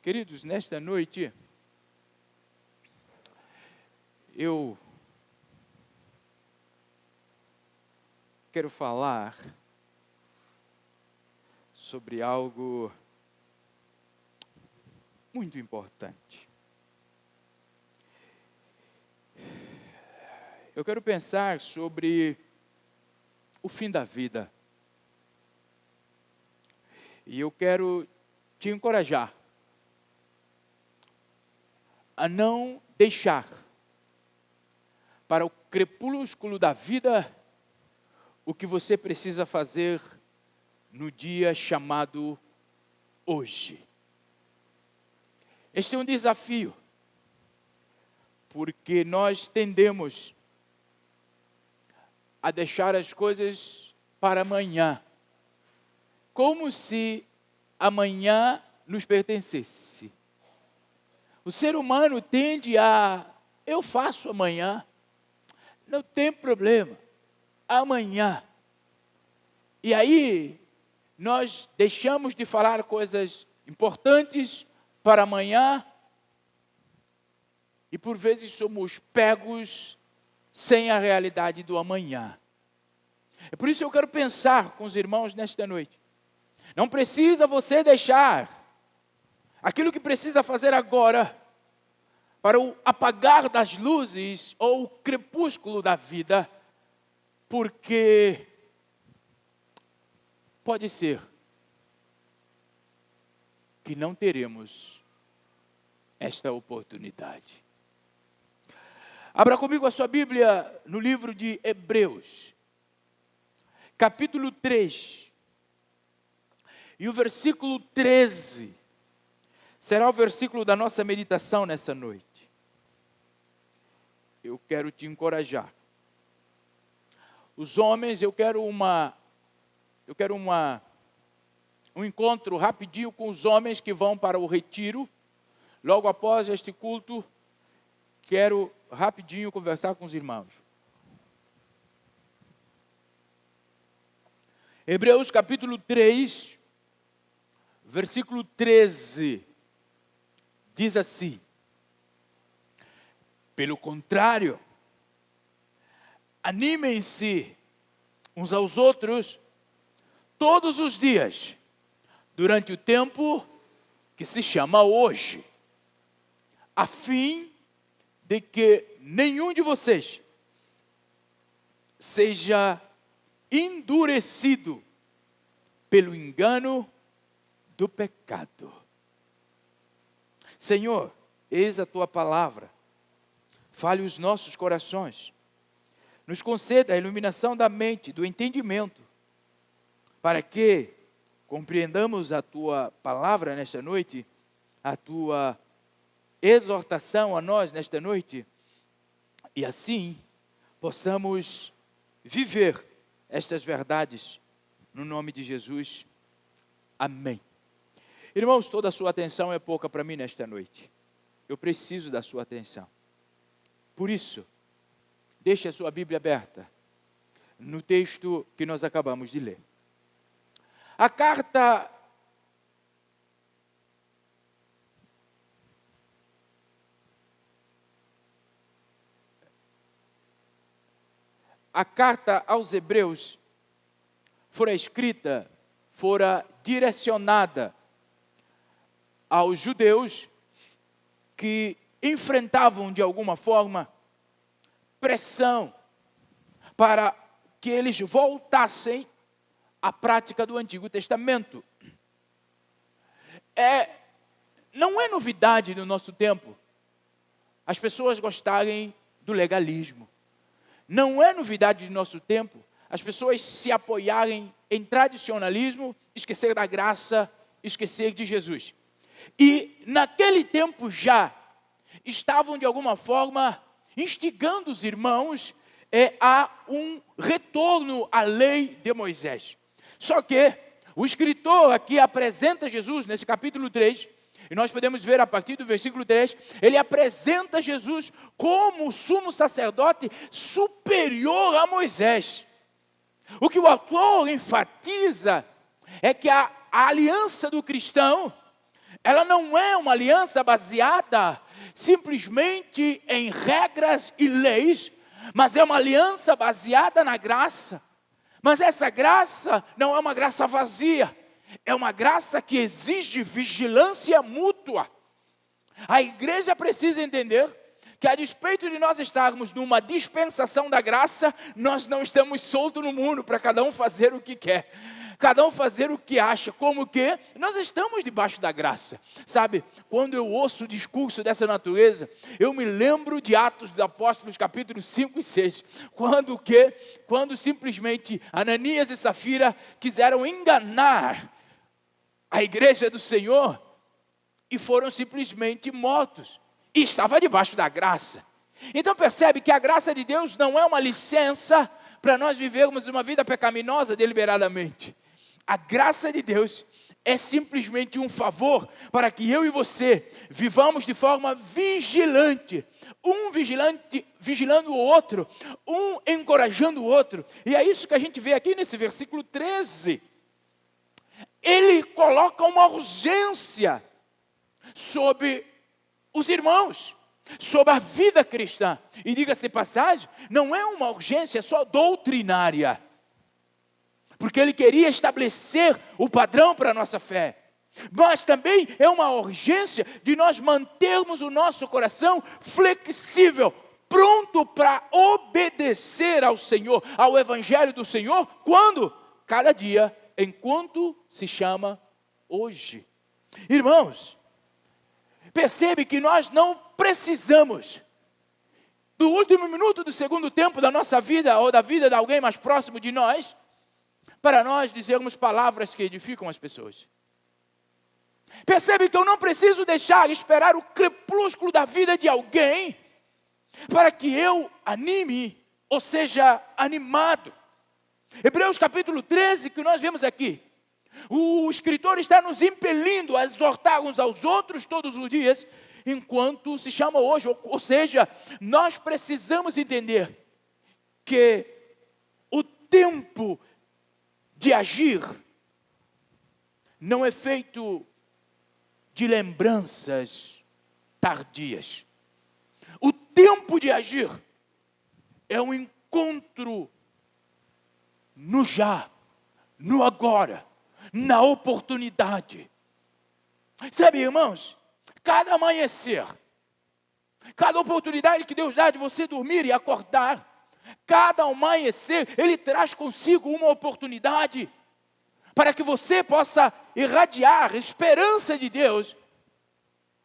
Queridos, nesta noite, eu quero falar sobre algo muito importante. Eu quero pensar sobre o fim da vida. E eu quero te encorajar a não deixar para o crepúsculo da vida o que você precisa fazer no dia chamado hoje. Este é um desafio, porque nós tendemos a deixar as coisas para amanhã, como se amanhã nos pertencesse. O ser humano tende a, eu faço amanhã, não tem problema, amanhã. E aí, nós deixamos de falar coisas importantes para amanhã, e por vezes somos pegos sem a realidade do amanhã. É por isso que eu quero pensar com os irmãos nesta noite. Não precisa você deixar aquilo que precisa fazer agora para o apagar das luzes ou o crepúsculo da vida, porque pode ser que não teremos esta oportunidade. Abra comigo a sua Bíblia no livro de Hebreus, capítulo 3, e o versículo 13, será o versículo da nossa meditação nessa noite. Eu quero te encorajar. Os homens, eu quero um encontro rapidinho com os homens que vão para o retiro. Logo após este culto, quero rapidinho conversar com os irmãos. Hebreus capítulo 3, versículo 13, diz assim: pelo contrário, animem-se uns aos outros todos os dias, durante o tempo que se chama hoje, a fim de que nenhum de vocês seja endurecido pelo engano do pecado. Senhor, eis a tua palavra, fale os nossos corações, nos conceda a iluminação da mente, do entendimento, para que compreendamos a tua palavra nesta noite, a tua exortação a nós nesta noite, e assim possamos viver estas verdades no nome de Jesus. Amém. Irmãos, toda a sua atenção é pouca para mim nesta noite. Eu preciso da sua atenção. Por isso, deixe a sua Bíblia aberta no texto que nós acabamos de ler. A carta aos Hebreus fora escrita, fora direcionada aos judeus que enfrentavam de alguma forma pressão para que eles voltassem à prática do Antigo Testamento. Não é novidade no nosso tempo as pessoas gostarem do legalismo. Não é novidade do nosso tempo as pessoas se apoiarem em tradicionalismo, esquecer da graça, esquecer de Jesus. E naquele tempo já estavam de alguma forma instigando os irmãos a um retorno à lei de Moisés. Só que o escritor aqui apresenta Jesus nesse capítulo 3, e nós podemos ver a partir do versículo 3, ele apresenta Jesus como sumo sacerdote superior a Moisés. O que o autor enfatiza é que a aliança do cristão ela não é uma aliança baseada simplesmente em regras e leis, mas é uma aliança baseada na graça. Mas essa graça não é uma graça vazia, é uma graça que exige vigilância mútua. A igreja precisa entender que, a despeito de nós estarmos numa dispensação da graça, nós não estamos soltos no mundo para cada um fazer o que quer, cada um fazer o que acha, como que nós estamos debaixo da graça. Sabe, quando eu ouço o discurso dessa natureza, eu me lembro de Atos dos Apóstolos, capítulos 5 e 6, quando simplesmente Ananias e Safira quiseram enganar a igreja do Senhor e foram simplesmente mortos. E estava debaixo da graça. Então percebe que a graça de Deus não é uma licença para nós vivermos uma vida pecaminosa deliberadamente. A graça de Deus é simplesmente um favor para que eu e você vivamos de forma vigilante. Um vigilando o outro, um encorajando o outro. E é isso que a gente vê aqui nesse versículo 13. Ele coloca uma urgência sobre os irmãos, sobre a vida cristã. E diga-se de passagem, não é uma urgência só doutrinária, porque ele queria estabelecer o padrão para a nossa fé, mas também é uma urgência de nós mantermos o nosso coração flexível, pronto para obedecer ao Senhor, ao Evangelho do Senhor, quando? Cada dia, enquanto se chama hoje. Irmãos, percebe que nós não precisamos do último minuto do segundo tempo da nossa vida, ou da vida de alguém mais próximo de nós, para nós dizermos palavras que edificam as pessoas. Percebe que eu não preciso esperar o crepúsculo da vida de alguém, para que eu anime, ou seja, animado. Hebreus capítulo 13, que nós vemos aqui, o escritor está nos impelindo a exortar uns aos outros todos os dias, enquanto se chama hoje. Ou seja, nós precisamos entender que o tempo de agir não é feito de lembranças tardias. O tempo de agir é um encontro no já, no agora, na oportunidade. Sabe, irmãos, cada amanhecer, cada oportunidade que Deus dá de você dormir e acordar, cada amanhecer, Ele traz consigo uma oportunidade para que você possa irradiar a esperança de Deus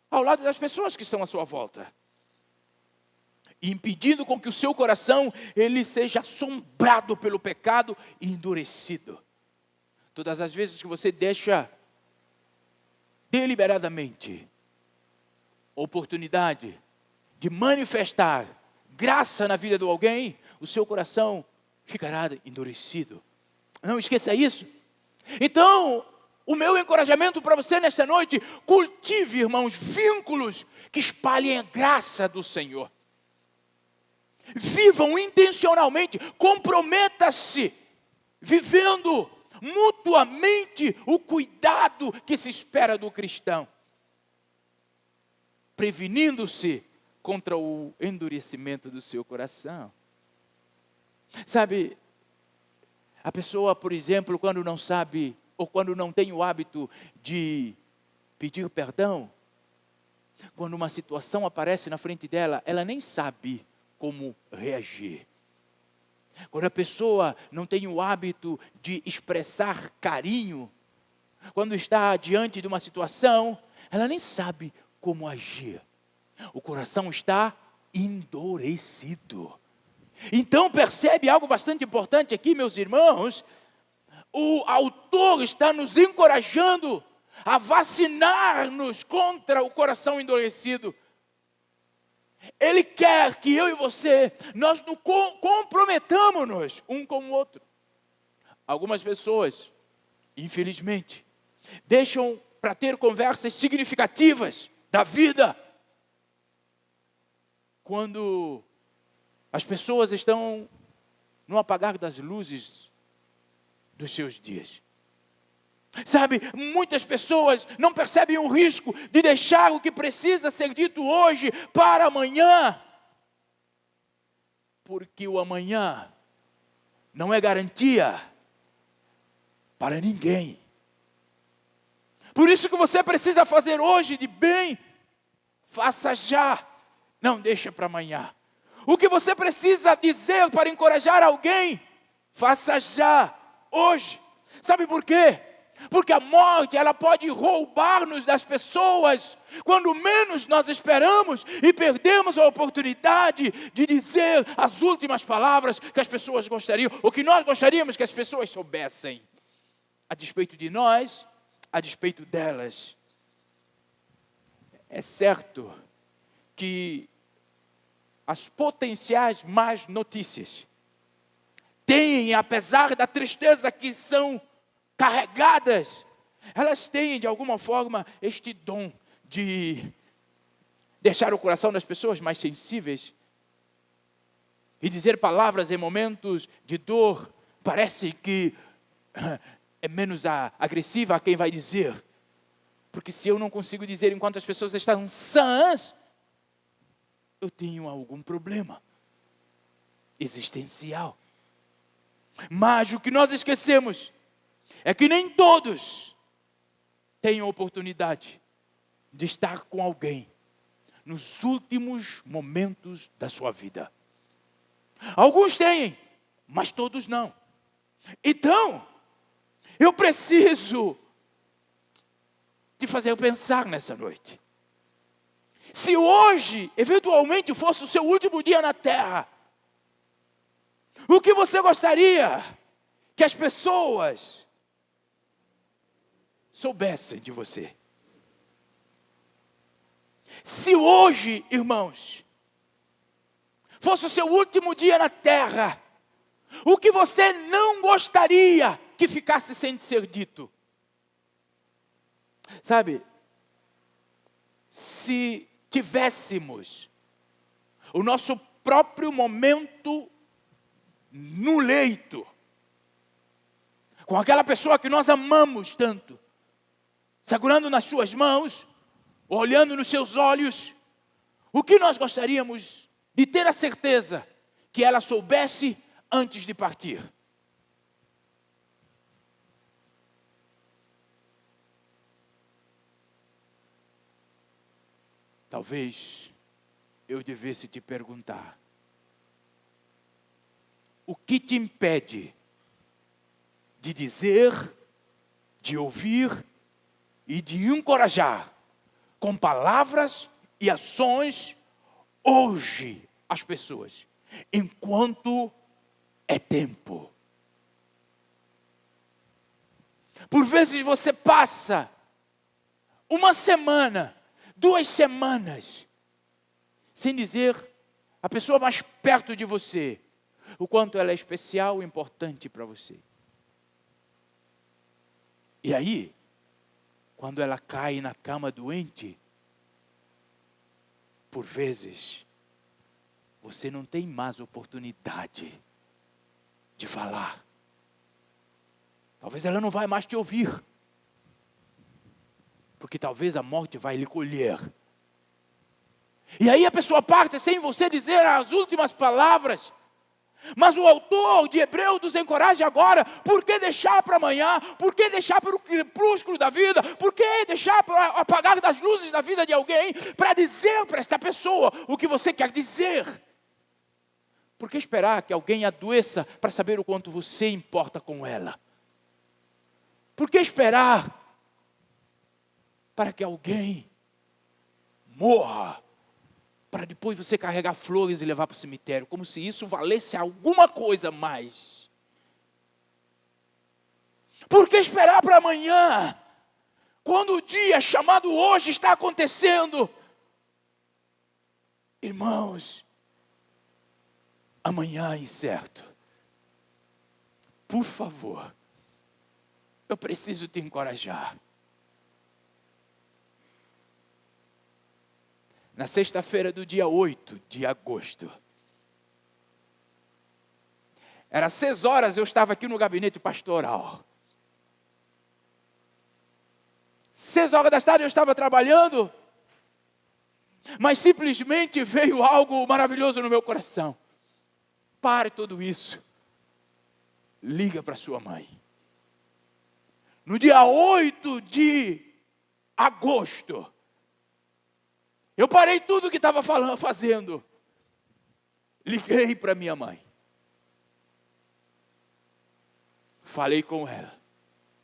ao lado das pessoas que estão à sua volta, impedindo com que o seu coração ele seja assombrado pelo pecado e endurecido. Todas as vezes que você deixa deliberadamente oportunidade de manifestar graça na vida de alguém, o seu coração ficará endurecido. Não esqueça isso. Então, o meu encorajamento para você nesta noite: cultive, irmãos, vínculos que espalhem a graça do Senhor. Vivam intencionalmente, comprometa-se, vivendo mutuamente o cuidado que se espera do cristão, prevenindo-se contra o endurecimento do seu coração. Sabe, a pessoa, por exemplo, quando não sabe, ou quando não tem o hábito de pedir perdão, quando uma situação aparece na frente dela, ela nem sabe como reagir. Quando a pessoa não tem o hábito de expressar carinho, quando está diante de uma situação, ela nem sabe como agir. O coração está endurecido. Então percebe algo bastante importante aqui, meus irmãos. O autor está nos encorajando a vacinar-nos contra o coração endurecido. Ele quer que eu e você, nós nos comprometamos um com o outro. Algumas pessoas, infelizmente, deixam para ter conversas significativas da vida quando as pessoas estão no apagar das luzes dos seus dias. Sabe, muitas pessoas não percebem o risco de deixar o que precisa ser dito hoje para amanhã. Porque o amanhã não é garantia para ninguém. Por isso que você precisa fazer hoje de bem, faça já, não deixa para amanhã. O que você precisa dizer para encorajar alguém, faça já, hoje. Sabe por quê? Porque a morte, ela pode roubar-nos das pessoas quando menos nós esperamos e perdemos a oportunidade de dizer as últimas palavras que as pessoas gostariam, ou que nós gostaríamos que as pessoas soubessem, a despeito de nós, a despeito delas. É certo que as potenciais más notícias têm, apesar da tristeza que são carregadas, elas têm de alguma forma este dom de deixar o coração das pessoas mais sensíveis e dizer palavras em momentos de dor. Parece que é menos agressiva a quem vai dizer, porque se eu não consigo dizer enquanto as pessoas estão sãs, eu tenho algum problema existencial. Mas o que nós esquecemos é que nem todos têm a oportunidade de estar com alguém nos últimos momentos da sua vida. Alguns têm, mas todos não. Então, eu preciso te fazer pensar nessa noite. Se hoje, eventualmente, fosse o seu último dia na terra, o que você gostaria que as pessoas soubessem de você? Se hoje, irmãos, fosse o seu último dia na terra, o que você não gostaria que ficasse sem ser dito? Sabe, se tivéssemos o nosso próprio momento no leito, com aquela pessoa que nós amamos tanto, segurando nas suas mãos, olhando nos seus olhos, o que nós gostaríamos de ter a certeza que ela soubesse antes de partir? Talvez eu devesse te perguntar: o que te impede de dizer, de ouvir e de encorajar com palavras e ações hoje as pessoas, enquanto é tempo? Por vezes você passa uma semana, 2 semanas, sem dizer à pessoa mais perto de você o quanto ela é especial e importante para você. E aí, quando ela cai na cama doente, por vezes, você não tem mais oportunidade de falar. Talvez ela não vai mais te ouvir, porque talvez a morte vai lhe colher. E aí a pessoa parte sem você dizer as últimas palavras. Mas o autor de Hebreus nos encoraja agora: por que deixar para amanhã? Por que deixar para o crepúsculo da vida? Por que deixar para apagar das luzes da vida de alguém para dizer para esta pessoa o que você quer dizer? Por que esperar que alguém adoeça para saber o quanto você importa com ela? Por que esperar para que alguém morra para depois você carregar flores e levar para o cemitério, como se isso valesse alguma coisa mais? Por que esperar para amanhã, quando o dia chamado hoje está acontecendo? Irmãos, amanhã é incerto. Por favor, eu preciso te encorajar. Na sexta-feira do dia 8 de agosto, era 6 horas, eu estava aqui no gabinete pastoral. 6 horas da tarde eu estava trabalhando, mas simplesmente veio algo maravilhoso no meu coração. Pare tudo isso. Liga para sua mãe. No dia 8 de agosto, eu parei tudo o que estava fazendo. Liguei para minha mãe. Falei com ela.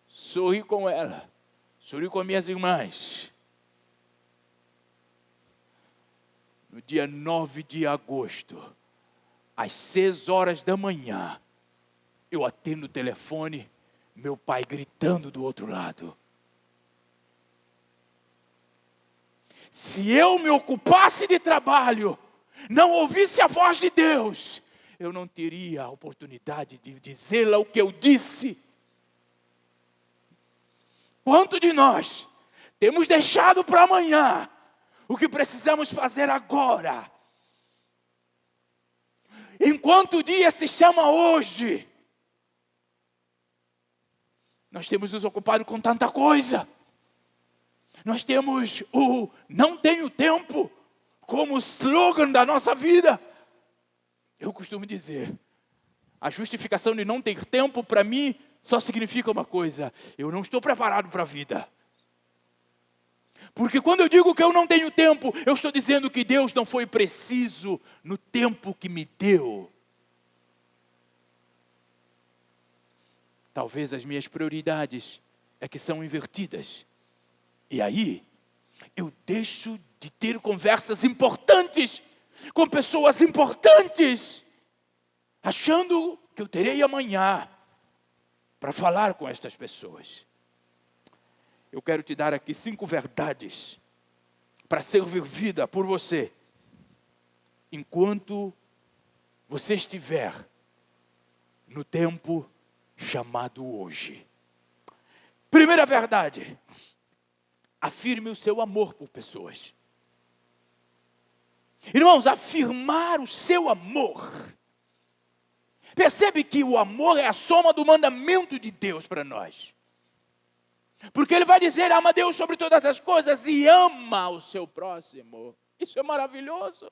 Sorri com ela. Sorri com minhas irmãs. No dia 9 de agosto, às 6 horas da manhã, eu atendo o telefone, meu pai gritando do outro lado. Se eu me ocupasse de trabalho, não ouvisse a voz de Deus, eu não teria a oportunidade de dizê-la o que eu disse. Quanto de nós temos deixado para amanhã o que precisamos fazer agora? Enquanto o dia se chama hoje, nós temos nos ocupado com tanta coisa. Nós temos o não tenho tempo como slogan da nossa vida. Eu costumo dizer, a justificação de não ter tempo para mim só significa uma coisa: eu não estou preparado para a vida. Porque quando eu digo que eu não tenho tempo, eu estou dizendo que Deus não foi preciso no tempo que me deu. Talvez as minhas prioridades é que são invertidas. E aí, eu deixo de ter conversas importantes com pessoas importantes, achando que eu terei amanhã para falar com estas pessoas. Eu quero te dar aqui 5 verdades para ser vivida por você, enquanto você estiver no tempo chamado hoje. Primeira verdade: afirme o seu amor por pessoas. Irmãos, afirmar o seu amor. Percebe que o amor é a soma do mandamento de Deus para nós. Porque Ele vai dizer, ama Deus sobre todas as coisas e ama o seu próximo. Isso é maravilhoso.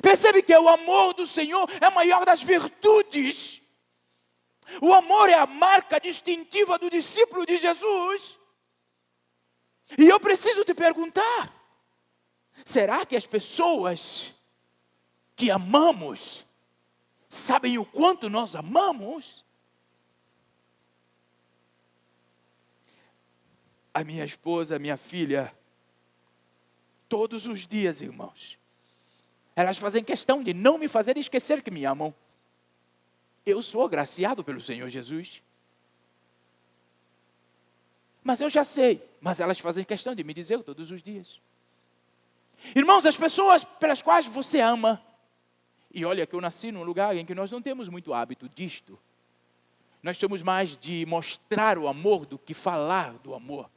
Percebe que o amor do Senhor é a maior das virtudes. O amor é a marca distintiva do discípulo de Jesus. E eu preciso te perguntar, será que as pessoas que amamos sabem o quanto nós amamos? A minha esposa, a minha filha, todos os dias, irmãos, elas fazem questão de não me fazer esquecer que me amam. Eu sou agraciado pelo Senhor Jesus. Mas eu já sei, mas elas fazem questão de me dizer todos os dias. Irmãos, as pessoas pelas quais você ama, e olha que eu nasci num lugar em que nós não temos muito hábito disto. Nós somos mais de mostrar o amor do que falar do amor.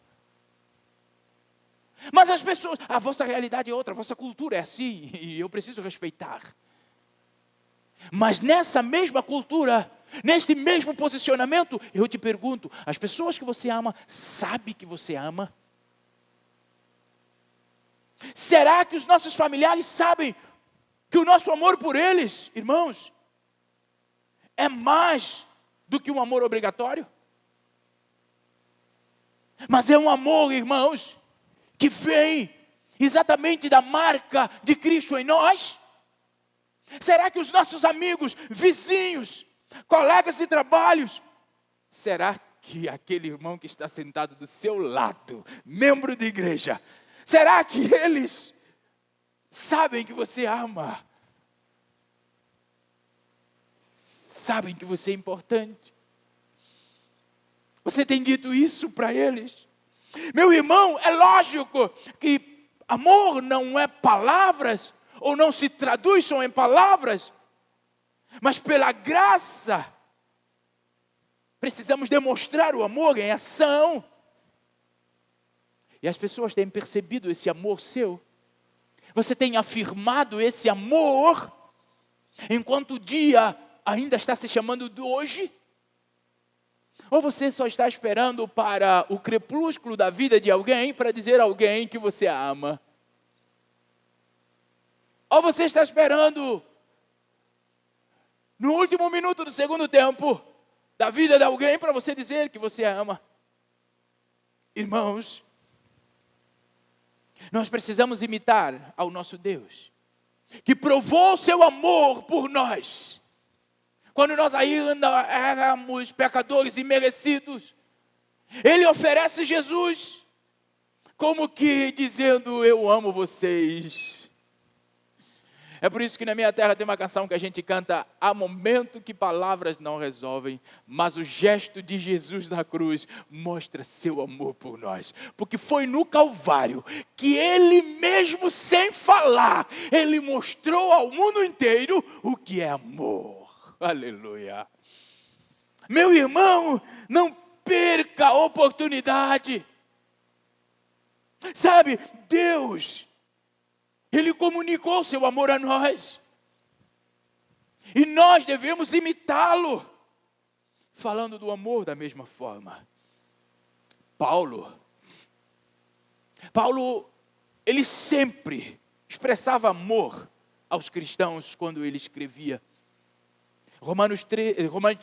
Mas as pessoas, a vossa realidade é outra, a vossa cultura é assim, e eu preciso respeitar. Mas nessa mesma cultura, neste mesmo posicionamento, eu te pergunto, as pessoas que você ama, sabem que você ama? Será que os nossos familiares sabem que o nosso amor por eles, irmãos, é mais do que um amor obrigatório? Mas é um amor, irmãos, que vem exatamente da marca de Cristo em nós? Será que os nossos amigos, vizinhos, colegas de trabalhos, será que aquele irmão que está sentado do seu lado, membro de igreja, será que eles sabem que você ama? Sabem que você é importante? Você tem dito isso para eles? Meu irmão, é lógico que amor não é palavras, ou não se traduz só em palavras, mas pela graça, precisamos demonstrar o amor em ação. E as pessoas têm percebido esse amor seu. Você tem afirmado esse amor, enquanto o dia ainda está se chamando de hoje. Ou você só está esperando para o crepúsculo da vida de alguém para dizer a alguém que você ama? Ou você está esperando no último minuto do segundo tempo da vida de alguém para você dizer que você ama? Irmãos, nós precisamos imitar ao nosso Deus, que provou o seu amor por nós, quando nós ainda éramos pecadores imerecidos. Ele oferece Jesus, como que dizendo: eu amo vocês. É por isso que na minha terra tem uma canção que a gente canta: há momento que palavras não resolvem, mas o gesto de Jesus na cruz mostra seu amor por nós. Porque foi no Calvário que Ele mesmo, sem falar, Ele mostrou ao mundo inteiro o que é amor. Aleluia. Meu irmão, não perca a oportunidade. Sabe, Deus, Ele comunicou seu amor a nós. E nós devemos imitá-lo, falando do amor da mesma forma. Paulo, ele sempre expressava amor aos cristãos quando ele escrevia. Romanos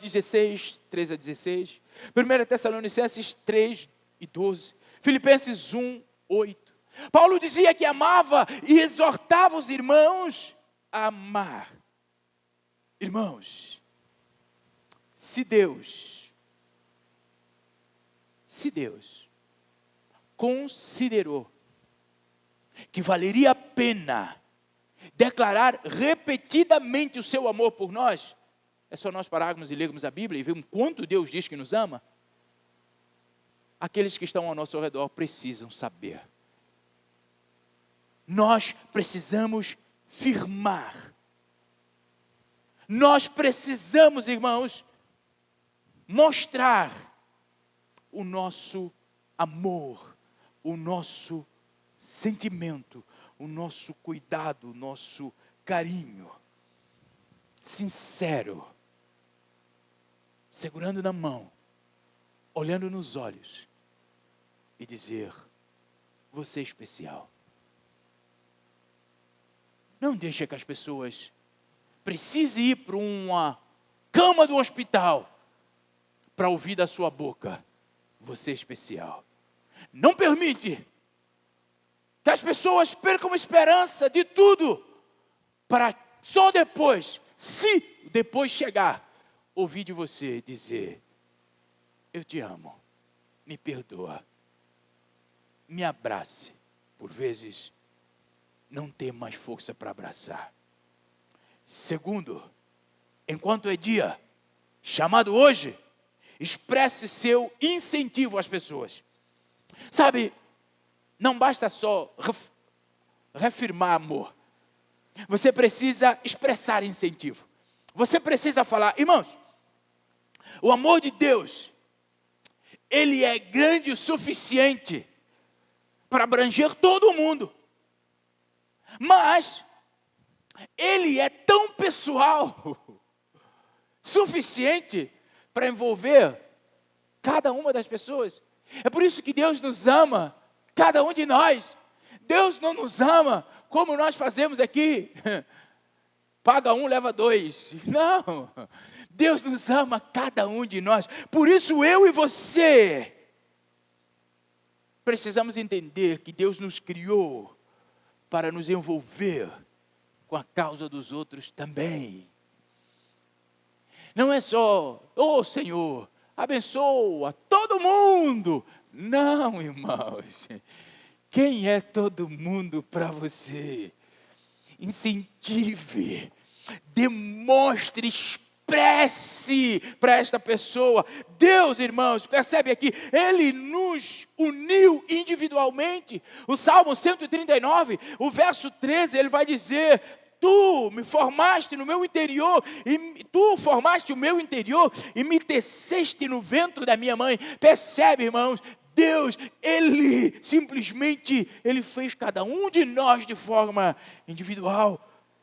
16, 13 a 16. 1 Tessalonicenses 3 e 12. Filipenses 1, 8. Paulo dizia que amava e exortava os irmãos a amar. Irmãos, se Deus considerou que valeria a pena declarar repetidamente o seu amor por nós, é só nós pararmos e lermos a Bíblia e vermos quanto Deus diz que nos ama. Aqueles que estão ao nosso redor precisam saber. Nós precisamos firmar. Nós precisamos, irmãos, mostrar o nosso amor, o nosso sentimento, o nosso cuidado, o nosso carinho. Sincero. Segurando na mão, olhando nos olhos e dizer: você é especial. Não deixe que as pessoas precisem ir para uma cama do hospital para ouvir da sua boca: você é especial. Não permite que as pessoas percam a esperança de tudo para só depois, se depois chegar, ouvir de você dizer: eu te amo, me perdoa, me abrace. Por vezes, não ter mais força para abraçar. Segundo, enquanto é dia, chamado hoje, expresse seu incentivo às pessoas. Sabe, não basta só reafirmar amor. Você precisa expressar incentivo. Você precisa falar: irmãos, o amor de Deus, ele é grande o suficiente para abranger todo mundo. Mas ele é tão pessoal, suficiente para envolver cada uma das pessoas. É por isso que Deus nos ama, cada um de nós. Deus não nos ama como nós fazemos aqui. Paga um, leva dois. Não. Deus nos ama cada um de nós. Por isso eu e você precisamos entender que Deus nos criou para nos envolver com a causa dos outros também. Não é só: oh Senhor, abençoa todo mundo. Não, irmãos. Quem é todo mundo para você? Incentive, demonstre, expresse para esta pessoa. Deus, irmãos, percebe aqui, Ele nos uniu individualmente. O Salmo 139, o verso 13, ele vai dizer: tu me formaste no meu interior, e tu formaste o meu interior e me teceste no ventre da minha mãe. Percebe, irmãos? Deus, Ele simplesmente, Ele fez cada um de nós de forma individual.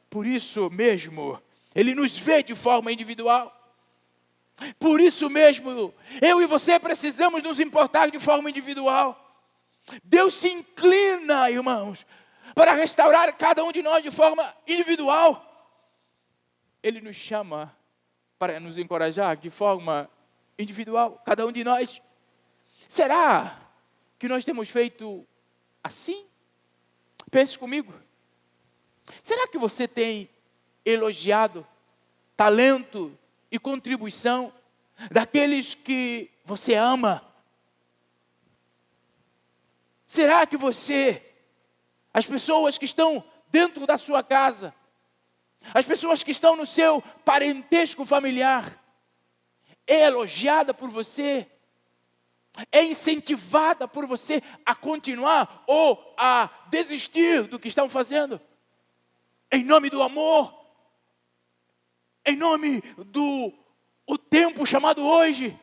Por isso mesmo, Ele nos vê de forma individual. Por isso mesmo, eu e você precisamos nos importar de forma individual. Deus se inclina, irmãos, para restaurar cada um de nós de forma individual. Ele nos chama para nos encorajar de forma individual, cada um de nós. Será que nós temos feito assim? Pense comigo. Será que você tem elogiado talento e contribuição daqueles que você ama? Será que você, as pessoas que estão dentro da sua casa, as pessoas que estão no seu parentesco familiar, é elogiada por você? É incentivada por você a continuar ou a desistir do que estão fazendo? Em nome do amor, em nome do o tempo chamado hoje.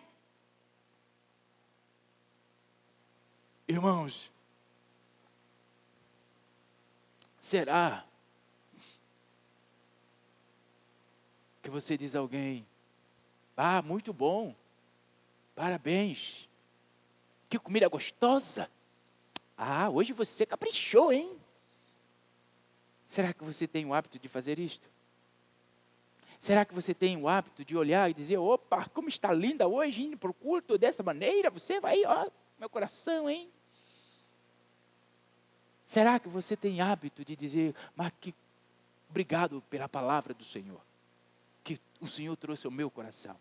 Irmãos, será que você diz a alguém: ah, muito bom, parabéns, que comida gostosa, ah, hoje você caprichou, hein? Será que você tem o hábito de fazer isto? Será que você tem o hábito de olhar e dizer: opa, como está linda hoje, indo para o culto dessa maneira, você vai, ó, meu coração, hein? Será que você tem hábito de dizer: mas que obrigado pela palavra do Senhor, que o Senhor trouxe ao meu coração?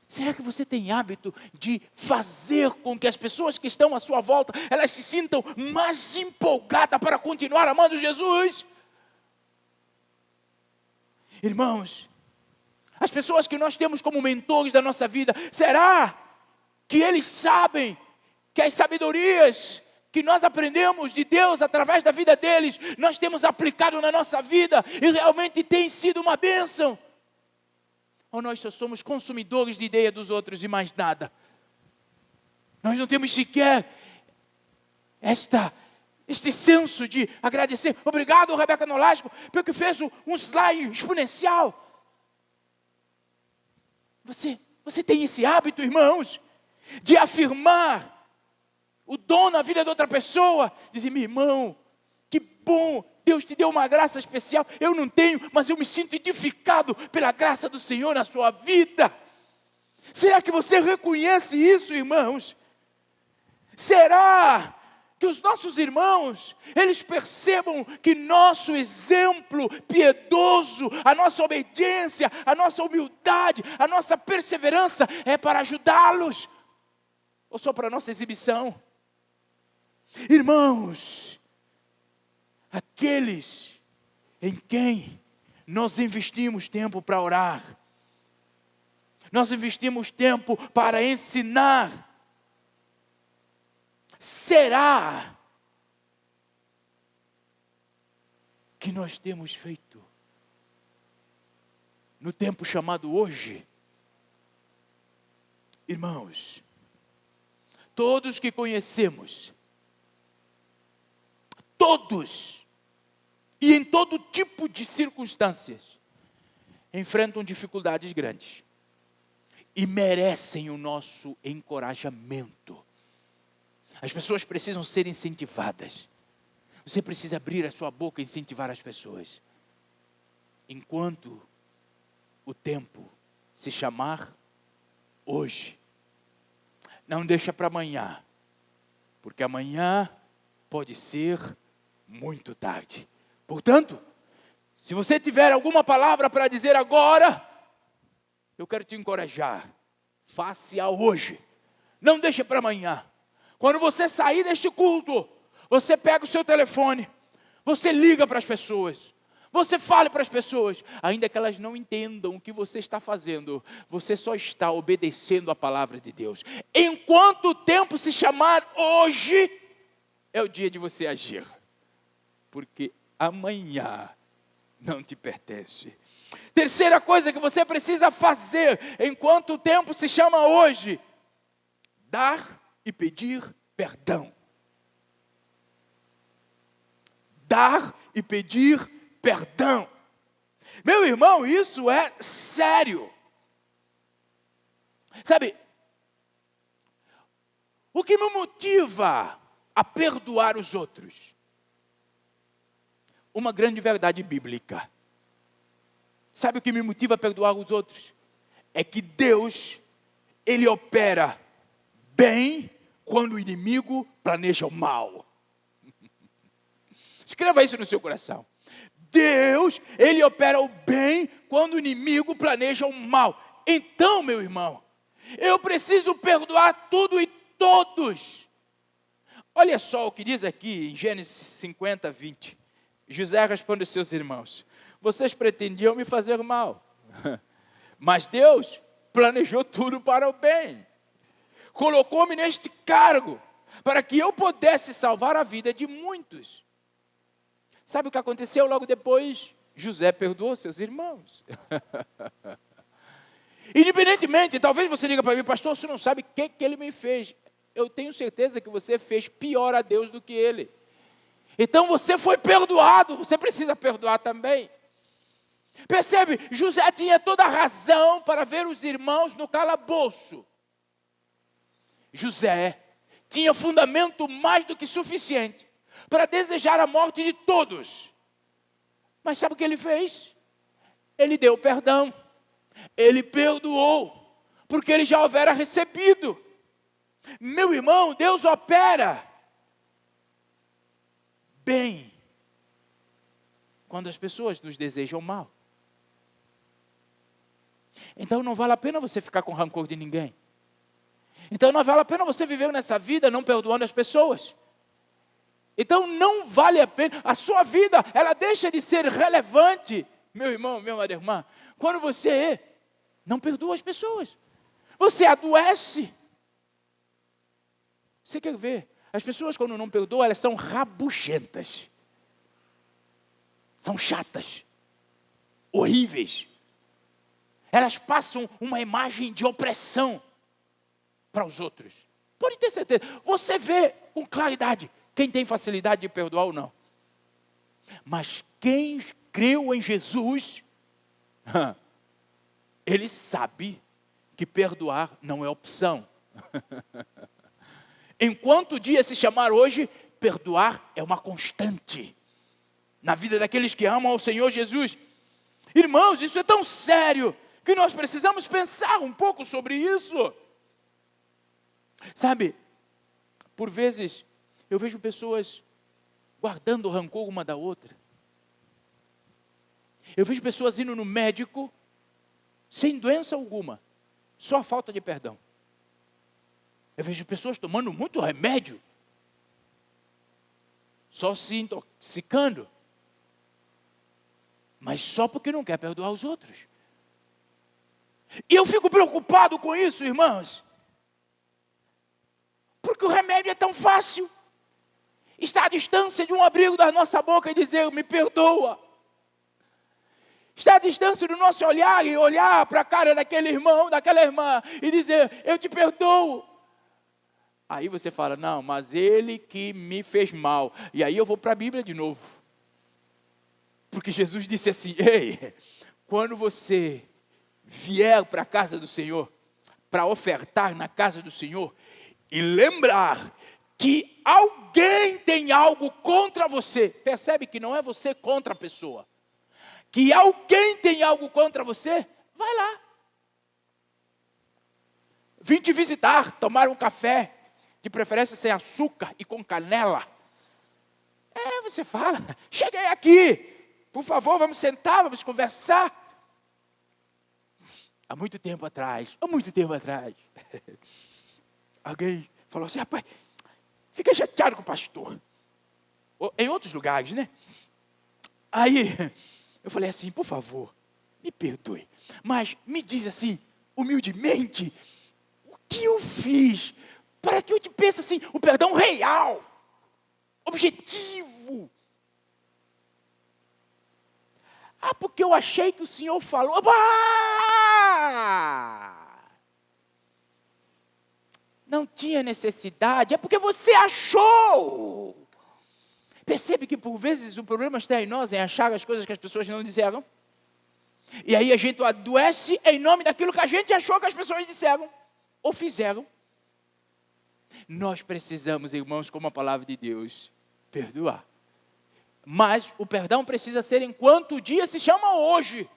Será que você tem hábito de fazer com que as pessoas que estão à sua volta, elas se sintam mais empolgadas para continuar amando Jesus? Irmãos, as pessoas que nós temos como mentores da nossa vida, será que eles sabem que as sabedorias que nós aprendemos de Deus através da vida deles, nós temos aplicado na nossa vida e realmente tem sido uma bênção? Ou nós só somos consumidores de ideia dos outros e mais nada? Nós não temos sequer este senso de agradecer. Obrigado, Rebeca Nolasco, porque fez um slide exponencial. Você tem esse hábito, irmãos, de afirmar o dom na vida de outra pessoa? Dizer: meu irmão, que bom, Deus te deu uma graça especial. Eu não tenho, mas eu me sinto edificado pela graça do Senhor na sua vida. Será que você reconhece isso, irmãos? Será que os nossos irmãos, eles percebam que nosso exemplo piedoso, a nossa obediência, a nossa humildade, a nossa perseverança é para ajudá-los? Ou só para nossa exibição? Irmãos, aqueles em quem nós investimos tempo para orar, nós investimos tempo para ensinar, será que nós temos feito no tempo chamado hoje? Irmãos, todos que conhecemos, todos, e em todo tipo de circunstâncias, enfrentam dificuldades grandes e merecem o nosso encorajamento. As pessoas precisam ser incentivadas. Você precisa abrir a sua boca e incentivar as pessoas. Enquanto o tempo se chamar hoje. Não deixa para amanhã, porque amanhã pode ser muito tarde. Portanto, se você tiver alguma palavra para dizer agora, eu quero te encorajar. Faça-a hoje. Não deixe para amanhã. Quando você sair deste culto, você pega o seu telefone, você liga para as pessoas, você fale para as pessoas, ainda que elas não entendam o que você está fazendo, você só está obedecendo a palavra de Deus. Enquanto o tempo se chamar hoje, é o dia de você agir, porque amanhã não te pertence. Terceira coisa que você precisa fazer enquanto o tempo se chama hoje: dar e pedir perdão. Dar e pedir perdão. Meu irmão, isso é sério. Sabe, o que me motiva a perdoar os outros? Uma grande verdade bíblica. Sabe o que me motiva a perdoar os outros? É que Deus, Ele opera bem quando o inimigo planeja o mal. Escreva isso no seu coração. Deus, Ele opera o bem quando o inimigo planeja o mal. Então, meu irmão, eu preciso perdoar tudo e todos. Olha só o que diz aqui em Gênesis 50, 20. José responde aos seus irmãos: vocês pretendiam me fazer mal, mas Deus planejou tudo para o bem. Colocou-me neste cargo para que eu pudesse salvar a vida de muitos. Sabe o que aconteceu logo depois? José perdoou seus irmãos. Independentemente, talvez você diga para mim: pastor, você não sabe o que ele me fez. Eu tenho certeza que você fez pior a Deus do que ele. Então você foi perdoado, você precisa perdoar também. Percebe? José tinha toda a razão para ver os irmãos no calabouço. José tinha fundamento mais do que suficiente para desejar a morte de todos. Mas sabe o que ele fez? Ele deu perdão. Ele perdoou, porque ele já houvera recebido. Meu irmão, Deus opera bem quando as pessoas nos desejam mal. Então não vale a pena você ficar com rancor de ninguém. Então não vale a pena você viver nessa vida não perdoando as pessoas. Então não vale a pena, a sua vida, ela deixa de ser relevante, meu irmão, minha irmã, quando você não perdoa as pessoas. Você adoece. Você quer ver? As pessoas, quando não perdoam, elas são rabugentas. São chatas. Horríveis. Elas passam uma imagem de opressão para os outros. Pode ter certeza. Você vê com claridade quem tem facilidade de perdoar ou não. Mas quem creu em Jesus, ele sabe que perdoar não é opção. Enquanto o dia se chamar hoje, perdoar é uma constante na vida daqueles que amam ao Senhor Jesus. Irmãos, isso é tão sério que nós precisamos pensar um pouco sobre isso. Sabe, por vezes eu vejo pessoas guardando rancor uma da outra. Eu vejo pessoas indo no médico sem doença alguma, só falta de perdão. Eu vejo pessoas tomando muito remédio, só se intoxicando, mas só porque não quer perdoar os outros. E eu fico preocupado com isso, irmãos, porque o remédio é tão fácil. Está à distância de um abrigo da nossa boca e dizer: me perdoa. Está à distância do nosso olhar e olhar para a cara daquele irmão, daquela irmã e dizer: eu te perdoo. Aí você fala: não, mas ele que me fez mal. E aí eu vou para a Bíblia de novo. Porque Jesus disse assim: ei, quando você vier para a casa do Senhor, para ofertar na casa do Senhor, e lembrar que alguém tem algo contra você, percebe que não é você contra a pessoa, que alguém tem algo contra você, vai lá. Vim te visitar, tomar um café, de preferência sem açúcar e com canela. Você fala: cheguei aqui, por favor, vamos sentar, vamos conversar. Há muito tempo atrás, alguém falou assim: rapaz, fica chateado com o pastor. Em outros lugares, né? Aí eu falei assim: por favor, me perdoe, mas me diz assim, humildemente, o que eu fiz para que eu te pense assim, o perdão real, objetivo. Porque eu achei que o Senhor falou. Não tinha necessidade, é porque você achou. Percebe que por vezes o problema está em nós, em achar as coisas que as pessoas não disseram. E aí a gente adoece em nome daquilo que a gente achou que as pessoas disseram. ou fizeram. Nós precisamos, irmãos, como a palavra de Deus, perdoar. Mas o perdão precisa ser enquanto o dia se chama hoje.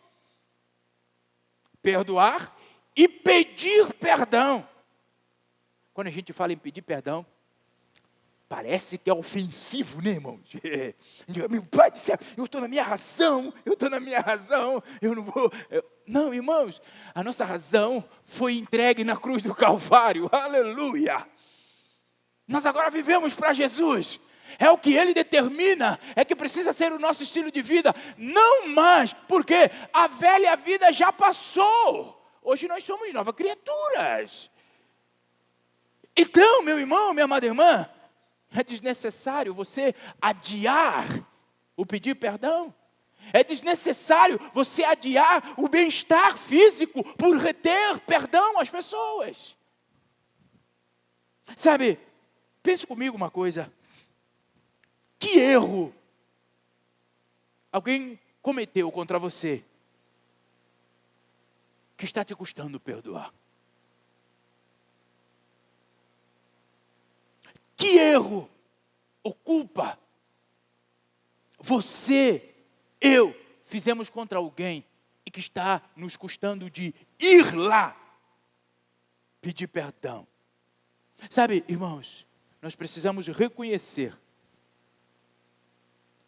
Perdoar e pedir perdão. Quando a gente fala em pedir perdão, parece que é ofensivo, né, irmãos? Meu pai do céu, eu estou na minha razão, eu não vou... Não, irmãos, a nossa razão foi entregue na cruz do Calvário, aleluia! Nós agora vivemos para Jesus, é o que Ele determina, é que precisa ser o nosso estilo de vida, não mais, porque a velha vida já passou, hoje nós somos novas criaturas. Então, meu irmão, minha amada irmã, é desnecessário você adiar o pedir perdão. É desnecessário você adiar o bem-estar físico por reter perdão às pessoas. Sabe, pense comigo uma coisa. Que erro alguém cometeu contra você que está te custando perdoar? Que erro ou culpa você, eu, fizemos contra alguém e que está nos custando de ir lá pedir perdão? Sabe, irmãos, nós precisamos reconhecer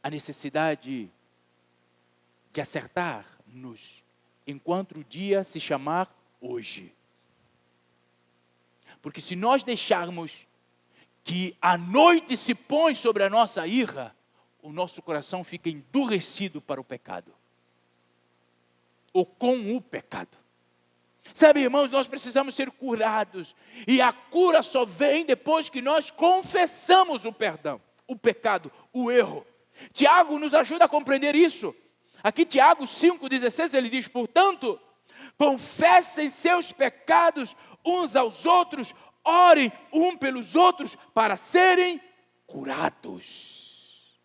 a necessidade de acertar-nos enquanto o dia se chamar hoje. Porque se nós deixarmos que a noite se põe sobre a nossa ira, o nosso coração fica endurecido para o pecado. Ou com o pecado. Sabe, irmãos, nós precisamos ser curados. E a cura só vem depois que nós confessamos o perdão, o pecado, o erro. Tiago nos ajuda a compreender isso. Aqui Tiago 5,16 ele diz, portanto, confessem seus pecados uns aos outros, orem um pelos outros para serem curados.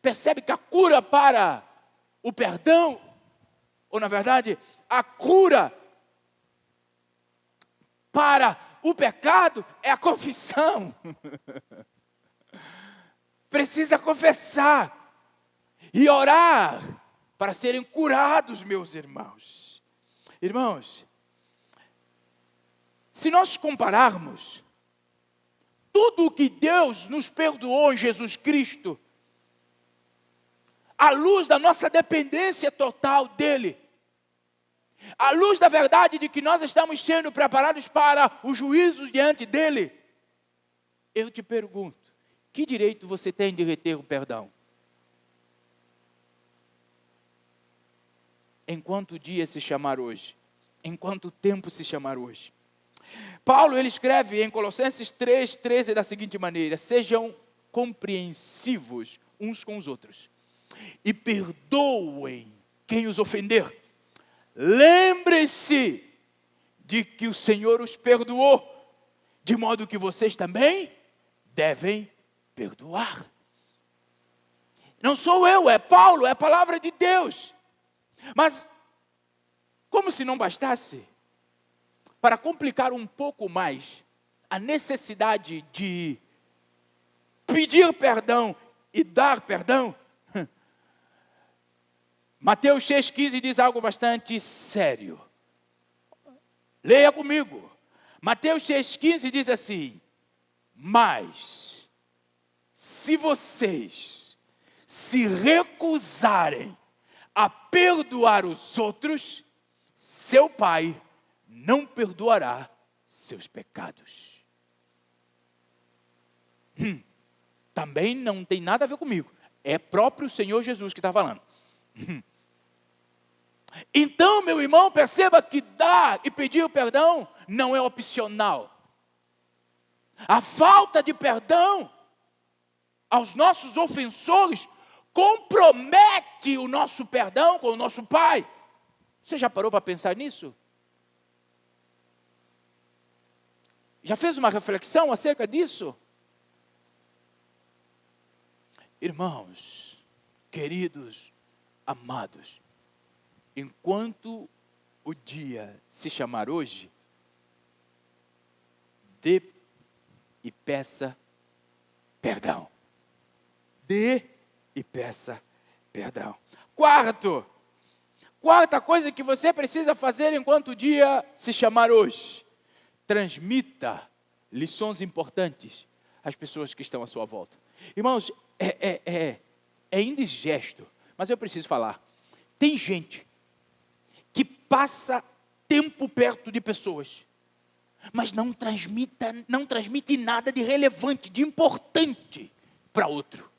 Percebe que a cura para o perdão, ou na verdade, a cura para o pecado é a confissão. Precisa confessar e orar para serem curados, meus irmãos. Irmãos, se nós compararmos tudo o que Deus nos perdoou em Jesus Cristo, à luz da nossa dependência total dEle, à luz da verdade de que nós estamos sendo preparados para os juízos diante dEle, eu te pergunto, que direito você tem de reter o perdão? Enquanto o dia se chamar hoje, enquanto o tempo se chamar hoje. Paulo, ele escreve em Colossenses 3,13 da seguinte maneira, sejam compreensivos uns com os outros e perdoem quem os ofender. Lembre-se de que o Senhor os perdoou, de modo que vocês também devem perdoar. Não sou eu, é Paulo, é a palavra de Deus. Mas, como se não bastasse, para complicar um pouco mais a necessidade de pedir perdão e dar perdão, Mateus 6,15 diz algo bastante sério. Leia comigo. Mateus 6,15 diz assim, mas se vocês se recusarem a perdoar os outros, seu Pai não perdoará seus pecados. Também não tem nada a ver comigo. É próprio Senhor Jesus que está falando. Então, meu irmão, perceba que dar e pedir o perdão não é opcional. A falta de perdão aos nossos ofensores compromete o nosso perdão com o nosso Pai. Você já parou para pensar nisso? Já fez uma reflexão acerca disso? Irmãos, queridos, amados, enquanto o dia se chamar hoje, dê e peça perdão. Dê e peça perdão. Quarta coisa que você precisa fazer enquanto o dia se chamar hoje. Transmita lições importantes às pessoas que estão à sua volta. Irmãos, é indigesto, mas eu preciso falar. Tem gente que passa tempo perto de pessoas, mas não transmite nada de relevante, de importante para outro.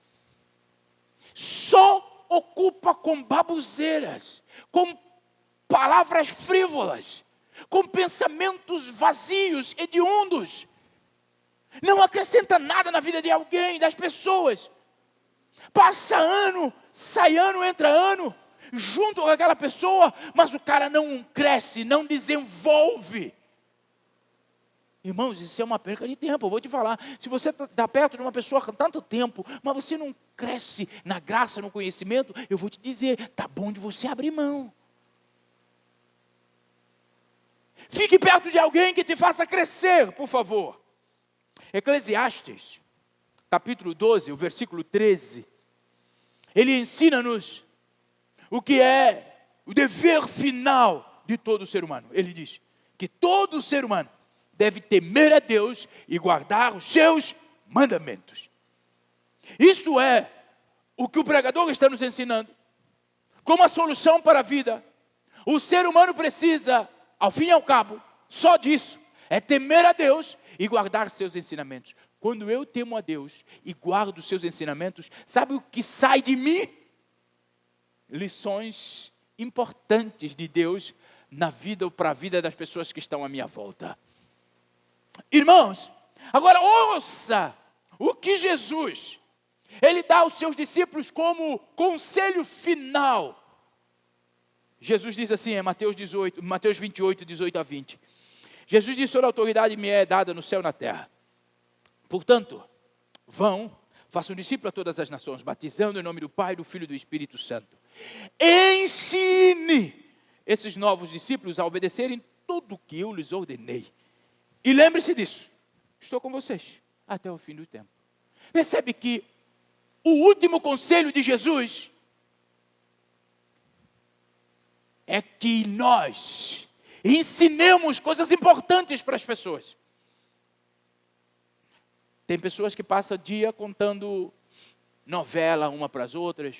Só ocupa com baboseiras, com palavras frívolas, com pensamentos vazios, hediondos. Não acrescenta nada na vida de alguém, das pessoas. Passa ano, sai ano, entra ano, junto com aquela pessoa, mas o cara não cresce, não desenvolve. Irmãos, isso é uma perca de tempo, eu vou te falar. Se você está perto de uma pessoa há tanto tempo, mas você não cresce na graça, no conhecimento, eu vou te dizer, está bom de você abrir mão. Fique perto de alguém que te faça crescer, por favor. Eclesiastes, capítulo 12, o versículo 13. Ele ensina-nos o que é o dever final de todo ser humano. Ele diz que todo ser humano deve temer a Deus e guardar os seus mandamentos. Isso é o que o pregador está nos ensinando. Como a solução para a vida. O ser humano precisa, ao fim e ao cabo, só disso. É temer a Deus e guardar seus ensinamentos. Quando eu temo a Deus e guardo seus ensinamentos, sabe o que sai de mim? Lições importantes de Deus na vida ou para a vida das pessoas que estão à minha volta. Irmãos, agora ouça o que Jesus, ele dá aos seus discípulos como conselho final. Jesus diz assim, em Mateus 28, 18 a 20. Jesus diz, toda autoridade me é dada no céu e na terra. Portanto, vão, façam discípulos a todas as nações, batizando em nome do Pai, do Filho e do Espírito Santo. Ensine esses novos discípulos a obedecerem tudo o que eu lhes ordenei. E lembre-se disso, estou com vocês até o fim do tempo. Percebe que o último conselho de Jesus é que nós ensinemos coisas importantes para as pessoas. Tem pessoas que passam o dia contando novela uma para as outras,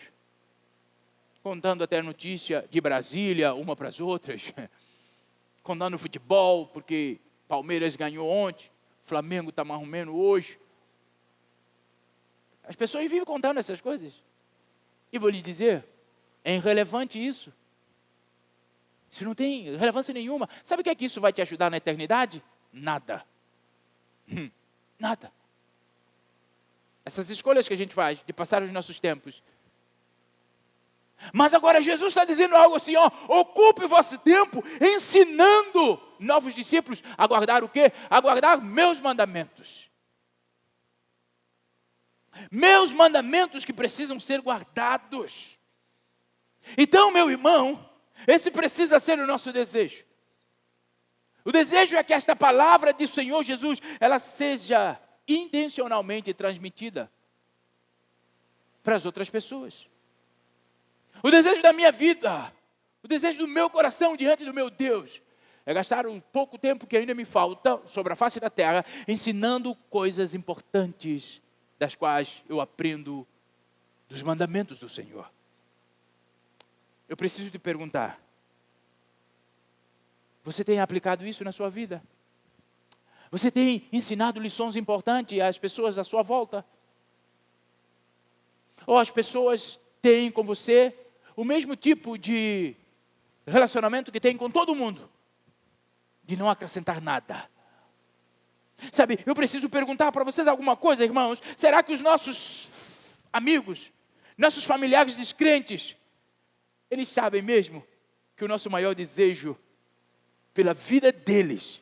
contando até notícia de Brasília uma para as outras, contando futebol, porque Palmeiras ganhou ontem, Flamengo está mais ou menos hoje. As pessoas vivem contando essas coisas. E vou lhes dizer, é irrelevante isso. Isso não tem relevância nenhuma. Sabe o que é que isso vai te ajudar na eternidade? Nada. Nada. Essas escolhas que a gente faz, de passar os nossos tempos. Mas agora Jesus está dizendo algo assim, ó, ocupe o vosso tempo ensinando novos discípulos a guardar o quê? A guardar meus mandamentos. Meus mandamentos que precisam ser guardados. Então, meu irmão, esse precisa ser o nosso desejo. O desejo é que esta palavra do Senhor Jesus, ela seja intencionalmente transmitida para as outras pessoas. O desejo da minha vida, o desejo do meu coração diante do meu Deus, é gastar o pouco tempo que ainda me falta sobre a face da terra, ensinando coisas importantes, das quais eu aprendo dos mandamentos do Senhor. Eu preciso te perguntar, você tem aplicado isso na sua vida? Você tem ensinado lições importantes às pessoas à sua volta? Ou as pessoas têm com você o mesmo tipo de relacionamento que tem com todo mundo? De não acrescentar nada. Sabe, eu preciso perguntar para vocês alguma coisa, irmãos. Será que os nossos amigos, nossos familiares descrentes, eles sabem mesmo que o nosso maior desejo pela vida deles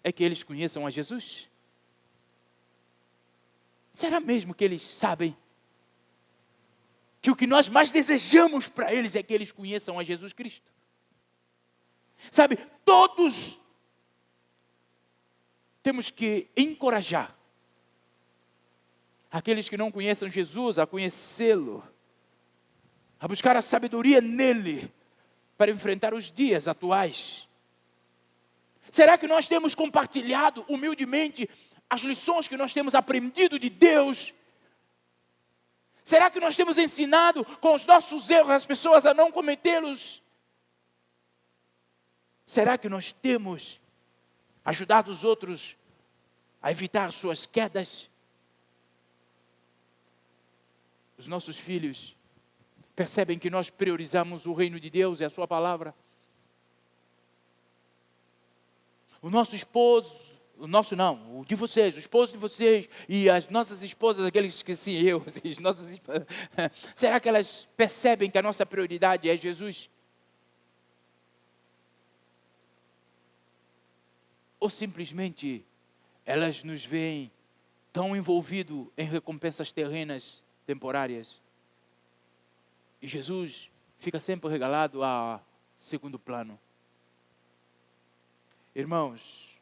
é que eles conheçam a Jesus? Será mesmo que eles sabem que o que nós mais desejamos para eles é que eles conheçam a Jesus Cristo? Sabe, todos temos que encorajar aqueles que não conhecem Jesus a conhecê-lo, a buscar a sabedoria nele para enfrentar os dias atuais. Será que nós temos compartilhado humildemente as lições que nós temos aprendido de Deus? Será que nós temos ensinado com os nossos erros as pessoas a não cometê-los? Será que nós temos ajudado os outros a evitar suas quedas? Os nossos filhos percebem que nós priorizamos o reino de Deus e a sua palavra? O nosso esposo, o nosso não, o de vocês, o esposo de vocês e as nossas esposas, aqueles que sim, eu, as nossas esposas, será que elas percebem que a nossa prioridade é Jesus? Ou simplesmente elas nos veem tão envolvidos em recompensas terrenas, temporárias, e Jesus fica sempre regalado a segundo plano? Irmãos,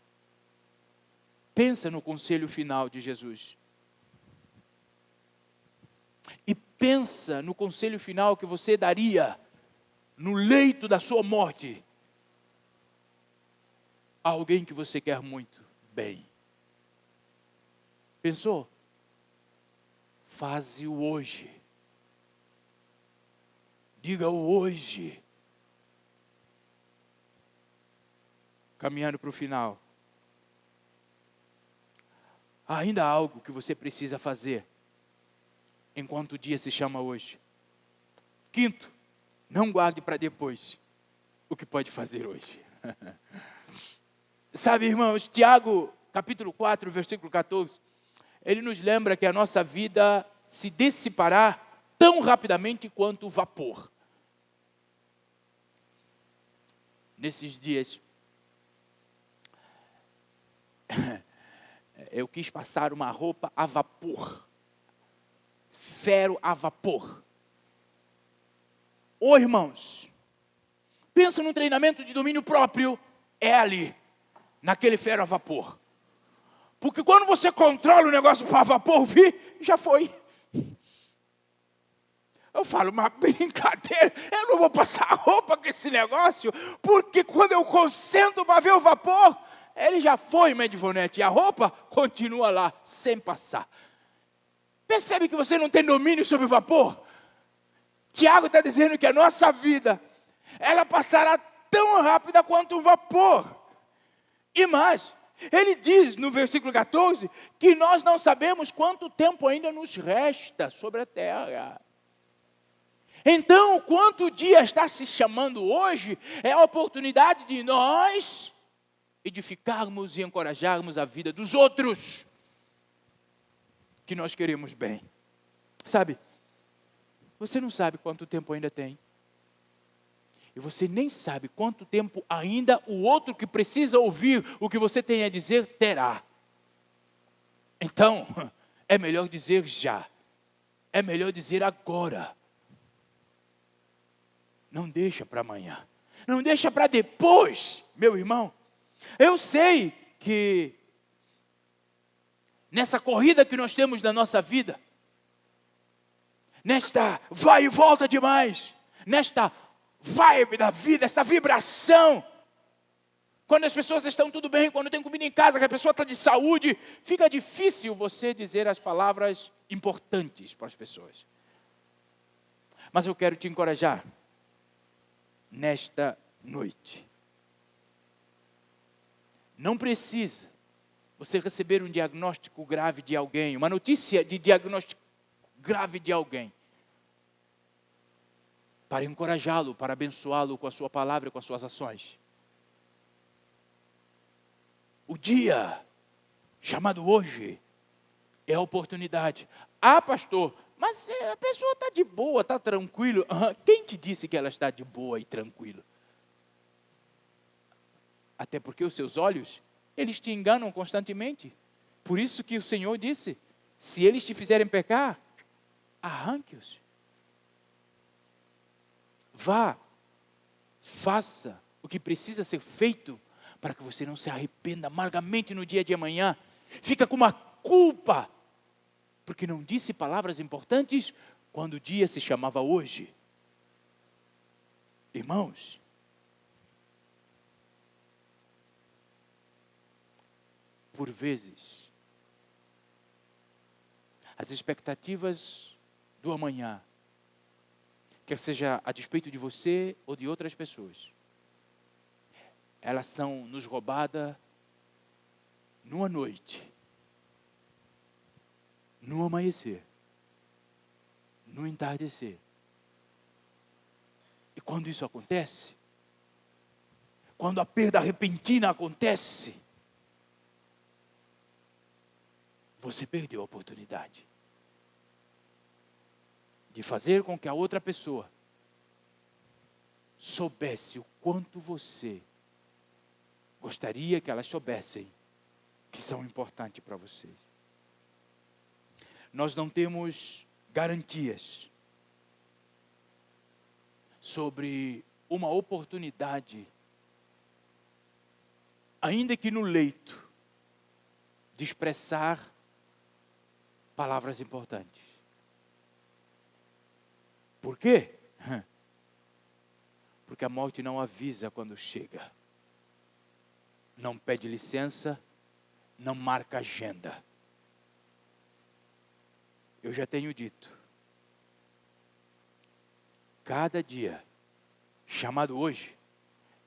pensa no conselho final de Jesus. E pensa no conselho final que você daria no leito da sua morte a alguém que você quer muito bem. Pensou? Faze-o hoje. Diga-o hoje. Caminhando para o final. Há ainda algo que você precisa fazer enquanto o dia se chama hoje. Quinto, não guarde para depois o que pode fazer hoje. Sabe, irmãos, Tiago, capítulo 4, versículo 14, ele nos lembra que a nossa vida se dissipará tão rapidamente quanto o vapor. Nesses dias, eu quis passar uma roupa a vapor. Ferro a vapor. Ô irmãos, pensa num treinamento de domínio próprio, é ali, naquele ferro a vapor. Porque quando você controla o negócio para vapor vir, já foi. Eu falo, mas brincadeira, eu não vou passar roupa com esse negócio, porque quando eu concentro para ver o vapor, ele já foi, Medivonete, e a roupa continua lá, sem passar. Percebe que você não tem domínio sobre o vapor? Tiago está dizendo que a nossa vida, ela passará tão rápida quanto o vapor. E mais, ele diz no versículo 14, que nós não sabemos quanto tempo ainda nos resta sobre a terra. Então, quanto o dia está se chamando hoje, é a oportunidade de nós edificarmos e encorajarmos a vida dos outros, que nós queremos bem. Sabe, você não sabe quanto tempo ainda tem. E você nem sabe quanto tempo ainda o outro que precisa ouvir o que você tem a dizer terá. Então, é melhor dizer já. É melhor dizer agora. Não deixa para amanhã. Não deixa para depois, meu irmão. Eu sei que nessa corrida que nós temos na nossa vida, nesta vai e volta demais, nesta vibe da vida, essa vibração, quando as pessoas estão tudo bem, quando tem comida em casa, que a pessoa está de saúde, fica difícil você dizer as palavras importantes para as pessoas. Mas eu quero te encorajar nesta noite. Não precisa você receber um diagnóstico grave de alguém, uma notícia de diagnóstico grave de alguém, para encorajá-lo, para abençoá-lo com a sua palavra e com as suas ações. O dia chamado hoje é a oportunidade. Ah, pastor, mas a pessoa está de boa, está tranquilo. Quem te disse que ela está de boa e tranquila? Até porque os seus olhos, eles te enganam constantemente. Por isso que o Senhor disse, se eles te fizerem pecar, arranque-os. Vá, faça o que precisa ser feito, para que você não se arrependa amargamente no dia de amanhã. Fica com uma culpa, porque não disse palavras importantes quando o dia se chamava hoje. Irmãos, por vezes, as expectativas do amanhã, quer seja a despeito de você ou de outras pessoas, elas são nos roubadas numa noite, no amanhecer, no entardecer. E quando isso acontece, quando a perda repentina acontece, você perdeu a oportunidade de fazer com que a outra pessoa soubesse o quanto você gostaria que elas soubessem que são importantes para vocês. Nós não temos garantias sobre uma oportunidade, ainda que no leito, de expressar palavras importantes. Por quê? Porque a morte não avisa quando chega. Não pede licença, não marca agenda. Eu já tenho dito, cada dia, chamado hoje,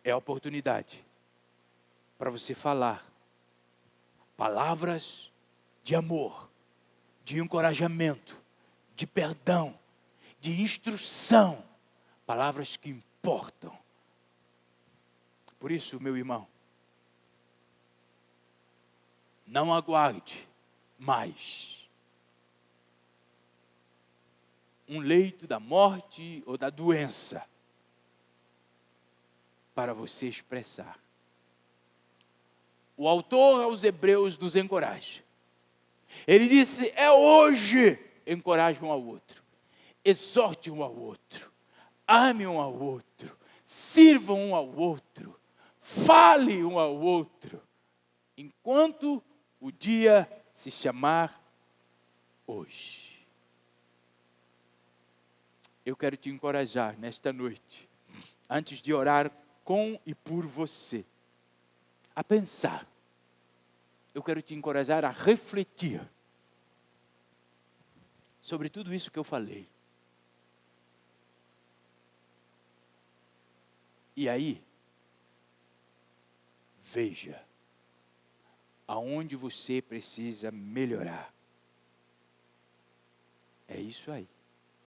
é a oportunidade para você falar palavras de amor, de encorajamento, de perdão, de instrução, palavras que importam. Por isso, meu irmão, não aguarde mais um leito da morte ou da doença para você expressar. O autor aos Hebreus nos encoraja. Ele disse, é hoje, encoraje um ao outro, exorte um ao outro, ame um ao outro, sirva um ao outro, fale um ao outro, enquanto o dia se chamar hoje. Eu quero te encorajar nesta noite, antes de orar com e por você, a pensar. Eu quero te encorajar a refletir sobre tudo isso que eu falei. E aí, veja aonde você precisa melhorar. É isso aí.